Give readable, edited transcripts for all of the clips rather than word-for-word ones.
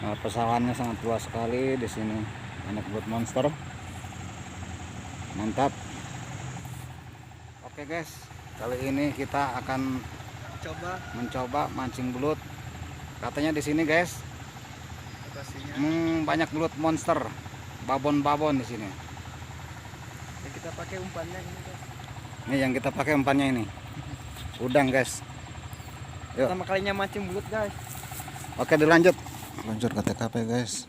Pesawannya sangat luas sekali di sini, banyak belut monster, mantap. Oke guys, kali ini kita akan mencoba mancing belut. Katanya di sini guys, banyak belut monster, babon-babon di sini. Ya, kita pakai umpannya ini guys. Ini yang kita pakai umpannya ini, udang guys. Yuk. Pertama kalinya mancing belut guys. Oke, dilanjut ke TKP guys.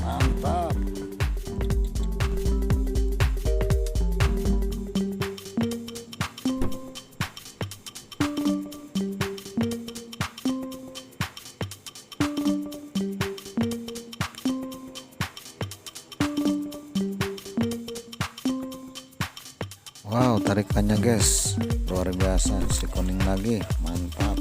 Mantap. Wow, tarikannya guys luar biasa, si kuning lagi, mantap.